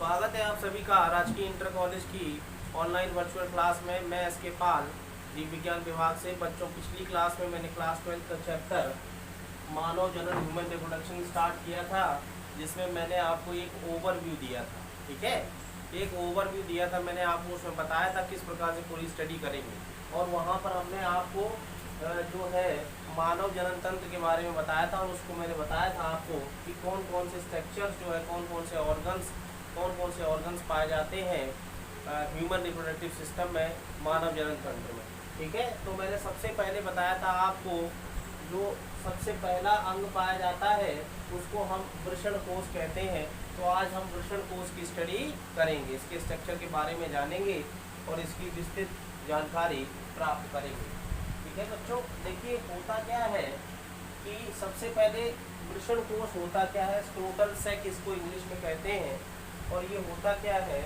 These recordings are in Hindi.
स्वागत है आप सभी का राजकीय इंटर कॉलेज की ऑनलाइन वर्चुअल क्लास में। मैं एस.के. पाल, जीव विज्ञान विभाग से। बच्चों, पिछली क्लास में मैंने क्लास 12 का चैप्टर मानव जनन ह्यूमन रिप्रोडक्शन स्टार्ट किया था, जिसमें मैंने आपको एक ओवरव्यू दिया था। ठीक है, एक ओवरव्यू दिया था मैंने आपको, उसमें बताया था किस प्रकार से पूरी स्टडी करेंगे। और वहाँ पर हमने आपको जो है मानव जनन तंत्र के बारे में बताया था, और उसको मैंने बताया था आपको कि कौन कौन से स्ट्रक्चर्स जो है, कौन कौन से ऑर्गन्स पाए जाते हैं ह्यूमन रिप्रोडक्टिव सिस्टम में, मानव जनन तंत्र में। ठीक है, तो मैंने सबसे पहले बताया था आपको, जो सबसे पहला अंग पाया जाता है उसको हम वृषण कोश कहते हैं। तो आज हम वृषण कोश की स्टडी करेंगे, इसके स्ट्रक्चर के बारे में जानेंगे और इसकी विस्तृत जानकारी प्राप्त करेंगे। ठीक है बच्चों, देखिए होता क्या है कि सबसे पहले वृषण कोश होता क्या है, स्क्रोटल सैक इसको इंग्लिश में कहते हैं। और ये होता क्या है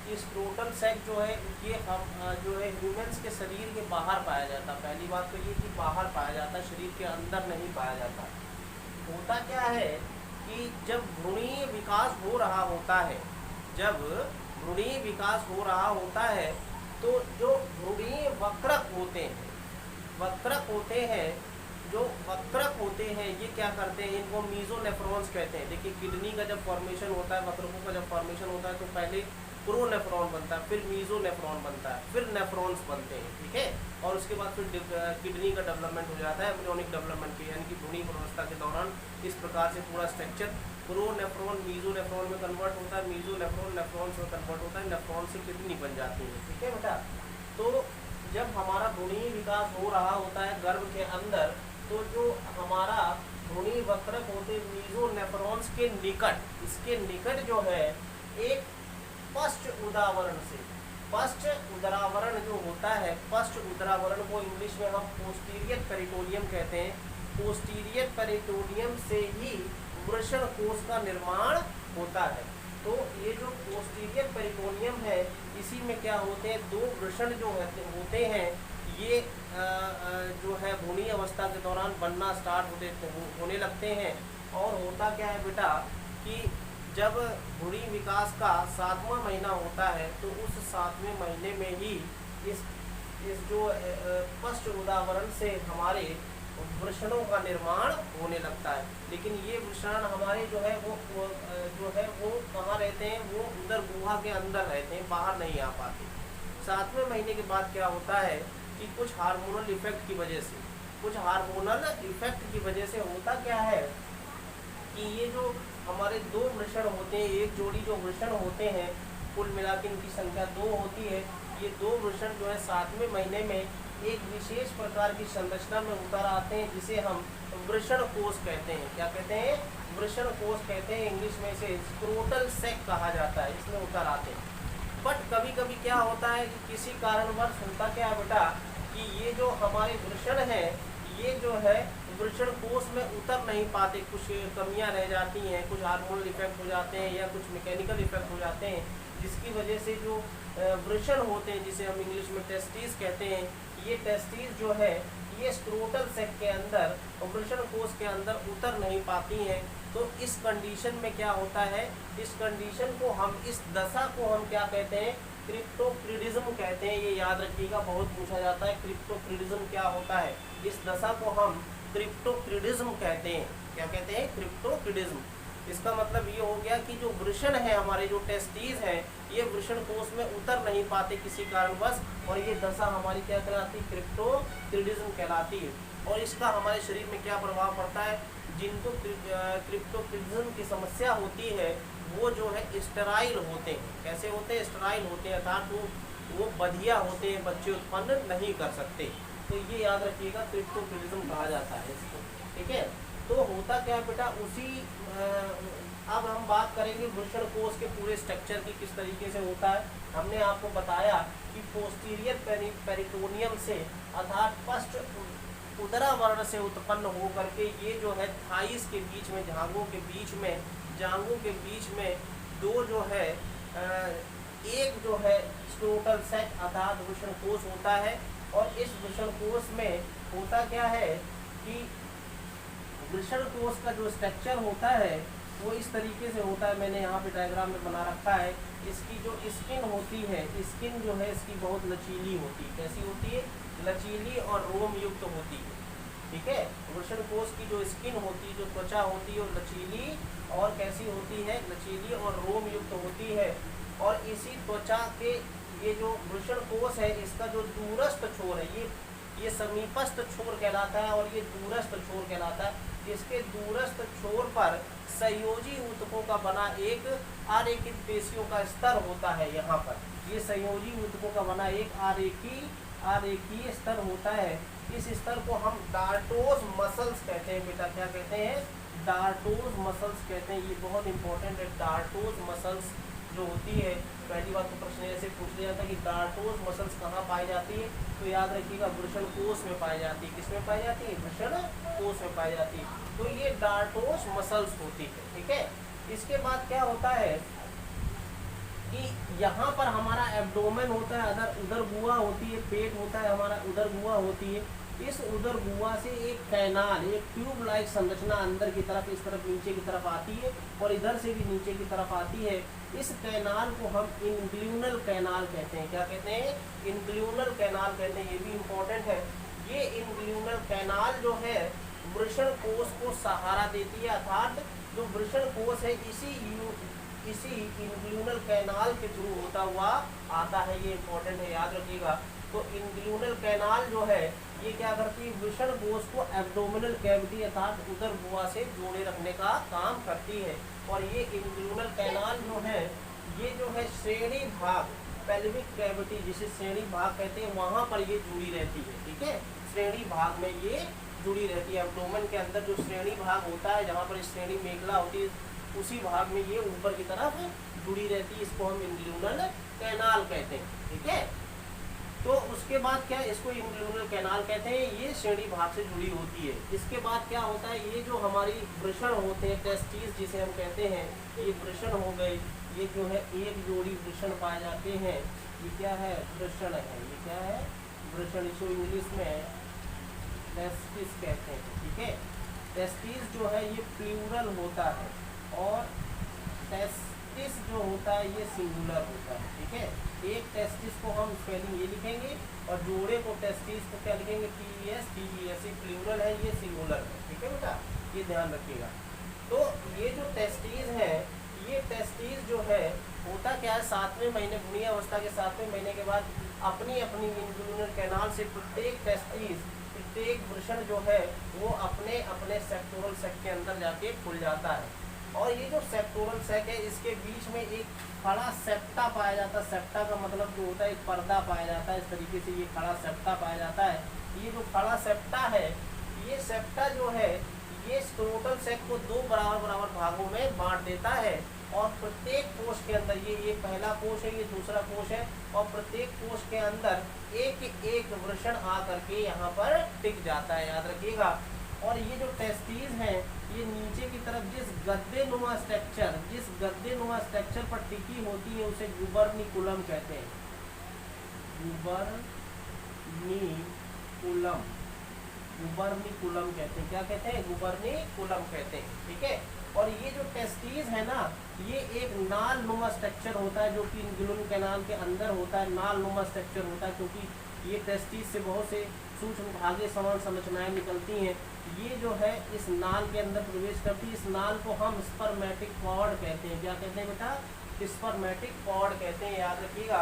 कि स्क्रोटल सैक जो है ये हम जो है ह्यूमन्स के शरीर के बाहर पाया जाता। पहली बात तो ये कि बाहर पाया जाता, शरीर के अंदर नहीं पाया जाता। होता क्या है कि जब भ्रूणीय विकास हो रहा होता है, जब भ्रूणीय विकास हो रहा होता है तो जो भ्रूणीय वक्रक होते हैं, जो वक्रक होते हैं, ये क्या करते हैं, इनको मीजोनेफ्रॉन्स कहते हैं। देखिए किडनी का जब फॉर्मेशन होता है, वक्रकों का जब फॉर्मेशन होता है, तो पहले प्रोनेफ्रॉन बनता है, फिर मीजोनेफ्रॉन बनता है, फिर नेफ्रॉन्स बनते हैं। ठीक है, और उसके बाद फिर किडनी का डेवलपमेंट हो जाता है, एम्ब्रियोनिक डेवलपमेंट की, यानी कि भ्रूणीय अवस्था के दौरान इस प्रकार से पूरा स्ट्रक्चर प्रोनेफ्रॉन मीजोनेफ्रॉन में कन्वर्ट होता है, मीजोनेफ्रॉन नेफ्रॉन्स में कन्वर्ट होता है, नेफ्रॉन से किडनी बन जाती है। ठीक है बेटा, तो जब हमारा भ्रूणीय विकास हो रहा होता है गर्भ के अंदर, तो जो हमारा भ्रूणीय वक्रक होते मीजोनेफ्रॉन्स के निकट, इसके निकट जो है एक पश्च उदावरण से, पश्च उदरावरण जो होता है, पश्च उदरावरण को इंग्लिश में हम पोस्टीरियर पेरिटोनियम कहते हैं। पोस्टीरियर पेरिटोनियम से ही वृषण कोश का निर्माण होता है। तो ये जो पोस्टीरियर पेरिटोनियम है, इसी में क्या होते हैं, दो वृषण जो होते हैं, ये जो है भ्रूणीय अवस्था के दौरान बनना स्टार्ट होने लगते हैं। और होता क्या है बेटा कि जब भ्रूणीय विकास का 7वां महीना होता है, तो उस 7वें महीने में ही इस जो पश्च उदावरण से हमारे वृषणों का निर्माण होने लगता है। लेकिन ये वृषण हमारे जो है वो कहाँ रहते हैं, वो उधर गुहा के अंदर रहते हैं, बाहर नहीं आ पाते। 7वें महीने के बाद क्या होता है कि कुछ हार्मोनल इफेक्ट की वजह से होता क्या है कि ये जो हमारे दो वृषण होते हैं, एक जोड़ी जो वृषण होते हैं, कुल मिला के इनकी संख्या 2 होती है। ये दो वृषण जो है 7वें महीने में एक विशेष प्रकार की संरचना में उतर आते हैं, जिसे हम वृषण कोश कहते हैं। क्या कहते हैं, वृषण कोश कहते हैं। इंग्लिश में इसे स्क्रोटल सैक कहा जाता है, इसमें उतर आते हैं। बट कभी कभी क्या होता है कि किसी कारणवश होता क्या है बेटा कि ये जो हमारे वृषण हैं, ये जो है वृषण कोश में उतर नहीं पाते, कुछ कमियां रह जाती हैं, कुछ हार्मोनल इफेक्ट हो जाते हैं या कुछ मैकेनिकल इफेक्ट हो जाते हैं, जिसकी वजह से जो वृषण होते हैं, जिसे हम इंग्लिश में टेस्टिस कहते हैं, ये टेस्टिस जो है ये स्क्रोटल सैक के अंदर, वृषण कोश के अंदर उतर नहीं पाती हैं। तो इस कंडीशन में क्या होता है, इस कंडीशन को हम, इस दशा को हम क्या कहते हैं, क्रिप्टोक्रिडिज्म कहते हैं। ये याद रखिएगा, बहुत पूछा जाता है क्रिप्टोक्रिडिज्म क्या होता है। इस दशा को हम क्रिप्टोक्रिडिज्म कहते हैं। क्या कहते हैं, क्रिप्टोक्रिडिज्म। इसका मतलब ये हो गया कि जो वृषण है, हमारे जो टेस्टीज हैं, ये वृषण कोश में उतर नहीं पाते किसी कारणवश, और ये दशा हमारी क्या कहलाती है, क्रिप्टोक्रिडिज्म कहलाती है। और इसका हमारे शरीर में क्या प्रभाव पड़ता है, जिनको क्रिप्टोक्रिडिज्म की समस्या होती है, वो जो है स्टेराइल होते हैं। कैसे होते हैं, स्टेराइल होते हैं, अर्थात वो बधिया होते हैं, बच्चे उत्पन्न नहीं कर सकते। तो ये याद रखिएगा, क्रिप्टोक्रिडिज्म कहा जाता है इसको। ठीक है, तो होता क्या है बेटा, अब हम बात करेंगे वृषण कोश के पूरे स्ट्रक्चर की, किस तरीके से होता है। हमने आपको बताया कि पोस्टीरियर पेरिटोनियम से, अर्थात पश्च उदरावरण से उत्पन्न हो करके ये जो है थाइस के बीच में, जांघों के बीच में दो जो है, एक जो है स्क्रोटल सैक अर्थात वृषण कोश होता है। और इस वृषण कोश में होता क्या है कि वृषण कोश का जो स्ट्रक्चर होता है, वो इस तरीके से होता है, मैंने यहाँ पे डायग्राम में बना रखा है। इसकी जो स्किन होती है, स्किन जो है इसकी बहुत लचीली होती है। कैसी होती है? लचीली और रोम युक्त होती है। ठीक है, वृषणकोश की जो स्किन होती है, जो त्वचा होती है, वो लचीली और कैसी होती है? लचीली और रोम युक्त होती है। और इसी त्वचा के ये जो वृषणकोश है, इसका जो दूरस्थ छोर है, ये समीपस्थ छोर कहलाता है और ये दूरस्थ छोर कहलाता है। इसके दूरस्थ छोर पर संयोजी ऊतकों का बना एक आरेखित पेशियों का स्तर होता है। यहाँ पर ये संयोजी ऊतकों का बना एक आरेखीय स्तर होता है। इस स्तर को हम डार्टोस मसल्स कहते हैं। बेटा क्या कहते हैं? डार्टोस मसल्स कहते हैं। ये बहुत इंपॉर्टेंट है। डार्टोस मसल्स जो होती है, पहली बात तो प्रश्न ऐसे पूछ लिया था कि डार्टोस मसल्स कहाँ पाई जाती है, तो याद रखिएगा वृषणकोश में पाई जाती है। किसमें पाई जाती है? वृषणकोश में पाई जाती है। तो ये डार्टोस मसल्स होती है। ठीक है, इसके बाद क्या होता है कि यहाँ पर हमारा एब्डोमेन होता है, उदर गुहा होती है, पेट होता है हमारा, उदर गुहा होती है। इस उदर गुहा से एक कैनाल, एक ट्यूब लाइक संरचना अंदर की तरफ, इस तरफ नीचे की तरफ आती है और इधर से भी नीचे की तरफ आती है। इस कैनाल को हम इंग्ल्यूनल कैनाल कहते हैं। क्या कहते हैं? इंग्ल्यूनल कैनाल कहते हैं। ये भी इम्पोर्टेंट है। ये इंग्ल्यूनल कैनाल जो है वृषणकोश को सहारा देती है, अर्थात जो वृषणकोश है इसी इंग्ल्यूनल कैनाल के थ्रू होता हुआ आता है। ये इम्पोर्टेंट है, याद रखिएगा। तो इंग्ल्यूनल कैनाल जो है ये क्या करती है? वृषणकोश को एब्डोमिनल कैविटी अर्थात उदर गुहा से जोड़े रखने का काम करती है। और ये इंग्ल्यूनल कैनाल जो है, ये जो है श्रेणी भाग, पेल्विक कैविटी जिसे श्रेणी भाग कहते हैं, वहाँ पर ये जुड़ी रहती है। ठीक है, श्रेणी भाग में ये जुड़ी रहती है। एब्डोमेन के अंदर जो श्रेणी भाग होता है, जहाँ पर श्रेणी मेखला होती है, उसी भाग में ये ऊपर की तरफ जुड़ी रहती है। इसको हम इंग्ल्यूनल कैनाल कहते हैं। ठीक है, तो उसके बाद क्या, इसको इंग्ल्यूनल कैनाल कहते हैं। ये श्रेणी भाग से जुड़ी होती है। इसके बाद क्या होता है, ये जो हमारी वृषण होते हैं, टेस्टिस जिसे हम कहते हैं, ये वृषण हो गए। ये जो है एक जोड़ी वृषण पाए जाते हैं। ये क्या है? वृषण है। ये क्या है? वृषण। इसको इंग्लिश में टेस्टिस कहते हैं। ठीक है, टेस्टिस जो है ये प्लूरल होता है और टेस्टिस जो होता है ये सिंगुलर होता है। ठीक है, एक टेस्टिस को हम स्पेलिंग ये लिखेंगे और जोड़े को टेस्टिस को क्या लिखेंगे? TES। ये प्लूरल है, ये सिंगुलर है। ठीक है बेटा, ये ध्यान रखिएगा। तो ये जो टेस्टिस है, ये टेस्टिस जो है होता क्या है, 7वें महीने भ्रूणीय अवस्था के 7वें महीने के बाद अपनी इंग्ल्यूनल कैनाल से प्रत्येक टेस्टिस, प्रत्येक वृषण जो है वो अपने अपने सेक्टोरल सेक के अंदर जाके खुल जाता है। और ये जो सेक्टोरल सेक है, इसके बीच में एक खड़ा सेप्टा पाया जाता है। सेप्टा का मतलब जो होता है एक पर्दा पाया जाता है। इस तरीके से ये खड़ा सेप्टा पाया जाता है। ये जो खड़ा सेप्टा है, ये सेप्टा जो है ये टोटल सेक को 2 बराबर भागों में बांट देता है। और प्रत्येक कोश के अंदर, ये पहला कोश है, ये दूसरा कोश है, और प्रत्येक कोश के अंदर एक एक वृषण आ करके यहाँ पर टिक जाता है। याद रखिएगा। और ये जो टेस्टिस हैं, ये नीचे की तरफ जिस गद्देनुमा स्ट्रक्चर पर टिकी होती है उसे गुबर्निकुलम कहते हैं। गुबर्निकुलम कहते हैं। क्या कहते हैं? गुबर्निकुलम कहते हैं। ठीक है, और ये जो टेस्टिस है ना, ये एक नाल नुमा स्ट्रक्चर होता है जो कि इंग्ल्यूनल कैनाल के अंदर होता है। नाल नुमा स्ट्रक्चर होता है क्योंकि ये टेस्टिस से बहुत से सूक्ष्म भागे समान संरचनाएं निकलती हैं। ये जो है इस नाल के अंदर प्रवेश करती है। इस नाल को हम स्पर्मेटिक कॉर्ड कहते हैं। क्या कहते हैं बेटा? स्पर्मेटिक कॉर्ड कहते हैं। याद रखिएगा,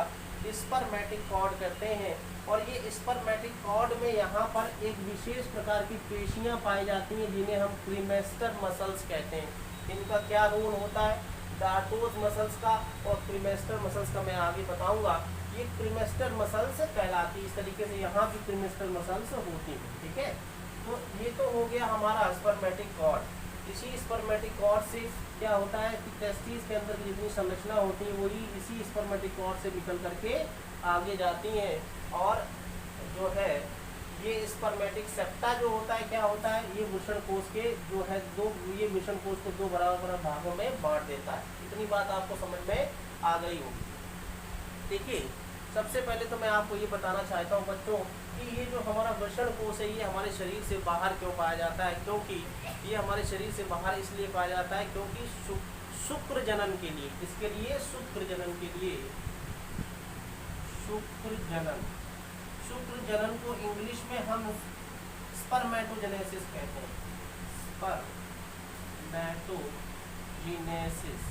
स्पर्मेटिक कॉर्ड कहते हैं। और ये स्पर्मेटिक कॉर्ड में यहाँ पर एक विशेष प्रकार की पेशियाँ पाई जाती हैं जिन्हें हम क्रीमेस्टर मसल्स कहते हैं। इनका क्या रोल होता है? डार्टोस मसल्स का और क्रीमेस्टर मसल्स का मैं आगे बताऊंगा। ये क्रीमेस्टर मसल्स कहलाती है। इस तरीके से यहाँ भी क्रीमेस्टर मसल्स होती हैं। ठीक है, तो ये तो हो गया हमारा स्पर्मेटिक कॉर्ड। इसी स्पर्मेटिक कॉर्ड से क्या होता है कि टेस्टिस के अंदर जितनी संरचना होती है वही इसी स्पर्मेटिक कॉर्ड से निकल करके आगे जाती हैं। और जो है ये स्पर्मेटिक सेप्टा जो होता है, क्या होता है? ये वृषणकोश के जो है ये वृषणकोश को 2 बराबर भागों में बांट देता है। इतनी बात आपको समझ में आ गई होगी। देखिए, सबसे पहले तो मैं आपको ये बताना चाहता हूँ बच्चों कि ये जो हमारा वृषण कोश है ये हमारे शरीर से बाहर क्यों पाया जाता है, क्योंकि ये हमारे शरीर से बाहर इसलिए पाया जाता है क्योंकि शुक्र जनन के लिए, किसके लिए, शुक्र जनन के लिए, शुक्र जनन को इंग्लिश में हम स्पर्मेटोजेनेसिस कहते हैं, स्पर्मेटोजेनेसिस।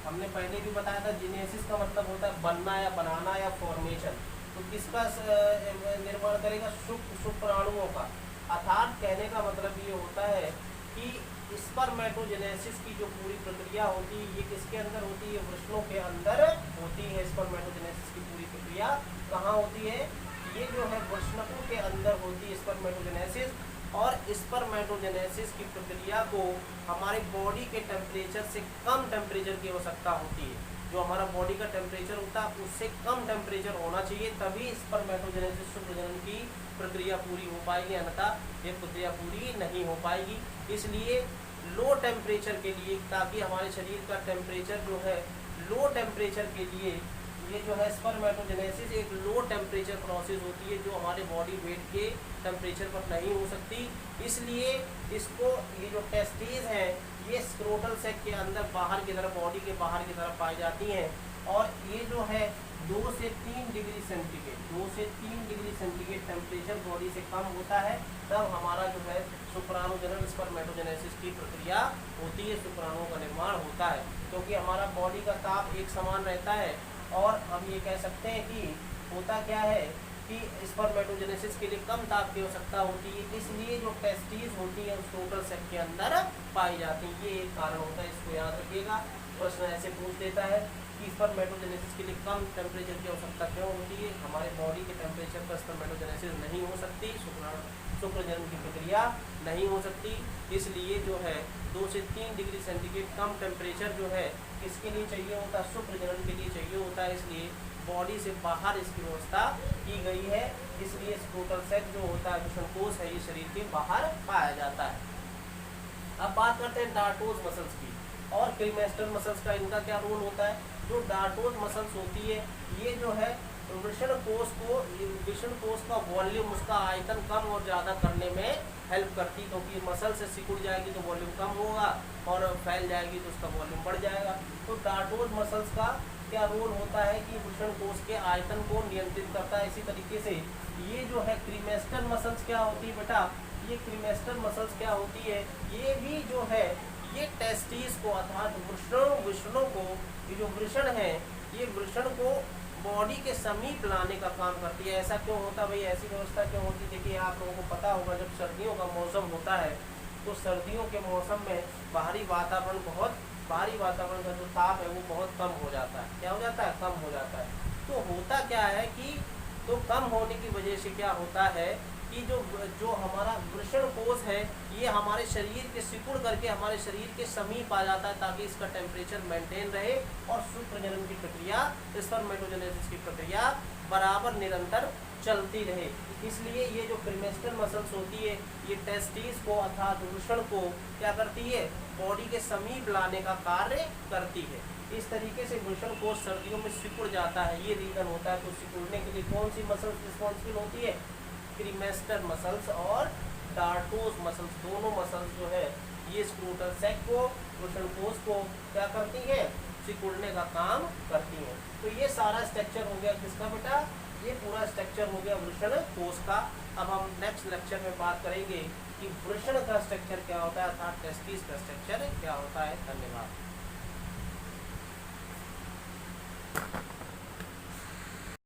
हमने पहले भी बताया था जीनेसिस का मतलब होता है बनना या बनाना या फॉर्मेशन। तो किसका निर्माण करेगा, शुक्राणुओं का। अर्थात कहने का मतलब ये होता है कि स्पर्मेटोजेनेसिस की जो पूरी प्रक्रिया होती है ये किसके अंदर होती है, वृषणों के अंदर होती है। स्पर्मेटोजेनेसिस की पूरी प्रक्रिया कहाँ होती है, ये जो है वृषणकों के अंदर होती है स्पर्मेटोजेनेसिस। और स्पर्मेटोजेनेसिस की प्रक्रिया को हमारे बॉडी के टेम्परेचर से कम टेम्परेचर की आवश्यकता होती है। जो हमारा बॉडी का टेम्परेचर होता है उससे कम टेम्परेचर होना चाहिए, तभी स्पर्मेटोजेनेसिस शुक्र जनन की प्रक्रिया पूरी हो पाएगी, अन्यथा ये प्रक्रिया पूरी नहीं हो पाएगी। इसलिए लो टेम्परेचर के लिए, ताकि हमारे शरीर का टेम्परेचर जो है लो टेम्परेचर के लिए, ये जो है स्पर्मेटोजेनेसिस एक लो टेम्परेचर प्रोसेस होती है जो हमारे बॉडी वेट के टेम्परेचर पर नहीं हो सकती। इसलिए इसको, ये जो टेस्टिस है ये स्क्रोटल सैक के अंदर बाहर की तरफ, बॉडी के बाहर की तरफ पाई जाती हैं। और ये जो है 2 से 3 डिग्री सेंटीग्रेड टेम्परेचर बॉडी से कम होता है, तब हमारा जो है शुक्राणु जनन स्पर्मेटोजेनेसिस की प्रक्रिया होती है, शुक्राणुओं का निर्माण होता है। क्योंकि हमारा बॉडी का ताप एक समान रहता है, और हम ये कह सकते हैं कि होता क्या है कि स्पर्मेटोजेनेसिस के लिए कम ताप की आवश्यकता होती है, इसलिए जो टेस्टिस होती है स्क्रोटल सैक के अंदर पाई जाती है। ये एक कारण होता है, इसको याद रखिएगा। प्रश्न ऐसे पूछ देता है कि स्पर्मेटोजेनेसिस के लिए कम टेम्परेचर की आवश्यकता क्यों होती है, हमारे बॉडी के टेम्परेचर पर स्पर्मेटोजेनेसिस नहीं हो सकती, शुक्र जनन की प्रक्रिया नहीं हो सकती। इसलिए जो है 2 से 3 डिग्री सेंटीग्रेड कम टेम्परेचर जो है किसके लिए चाहिए होता है, शुक्र जनन के लिए चाहिए होता है। इसलिए बॉडी से बाहर इसकी व्यवस्था की गई है, इसलिए स्क्रोटल सैक जो होता है, वृषणकोश है, ये शरीर के बाहर पाया जाता है। अब बात करते हैं डार्टोज मसल्स की और क्रीमेस्टर मसल्स का, इनका क्या रोल होता है। जो डार्टोज मसल्स होती है ये जो है वृषणकोश का वॉल्यूम, उसका आयतन कम और ज़्यादा करने में हेल्प करती, क्योंकि मसल से सिकुड़ जाएगी तो वॉल्यूम कम होगा और फैल जाएगी तो उसका वॉल्यूम बढ़ जाएगा। तो डार्टोज मसल्स का क्या रोल होता है कि वृषणकोश के आयतन को नियंत्रित करता है। इसी तरीके से ये जो है क्रीमेस्टर मसल्स क्या होती है बेटा, ये क्रीमेस्टर मसल्स क्या होती है, ये भी जो है ये टेस्टिस को, अर्थात वृषणों को, ये जो वृषण है ये वृषण को बॉडी के समीप लाने का काम करती है। ऐसा क्यों होता है भाई, ऐसी व्यवस्था क्यों होती है। देखिए आप लोगों को पता होगा जब सर्दियों का मौसम होता है तो सर्दियों के मौसम में बाहरी वातावरण का जो ताप है वो बहुत कम हो जाता है। क्या हो जाता है, कम हो जाता है। तो होता क्या है कि तो कम होने की वजह से क्या होता है कि जो हमारा वृषणकोश है ये हमारे शरीर के सिकुड़ करके हमारे शरीर के समीप आ जाता है, ताकि इसका टेम्परेचर मेंटेन रहे और शुक्र जनन की प्रक्रिया, स्पर्मेटोजेनेसिस की प्रक्रिया बराबर निरंतर चलती रहे। इसलिए ये जो क्रीमेस्टर मसल्स होती है ये टेस्टिस को, अर्थात वृषण को क्या करती है, बॉडी के समीप लाने का कार्य करती है। इस तरीके से वृषणकोश सर्दियों में सिकुड़ जाता है, ये रीजन होता है। तो सिकुड़ने के लिए कौन सी मसल्स रिस्पॉन्सिबल होती है, क्रीमेस्टर मसल्स और डार्टोज मसल्स, दोनों मसल्स जो है ये स्क्रोटल सैक को, वृषणकोश को क्या करती है, सिकुड़ने का काम करती हैं। तो ये सारा स्ट्रक्चर हो गया किसका बेटा, ये पूरा स्ट्रक्चर हो गया वृषणकोश का। अब हम नेक्स्ट लेक्चर में बात करेंगे कि वृषण का स्ट्रक्चर क्या होता है, अर्थात टेस्टिस का स्ट्रक्चर क्या होता है। धन्यवाद।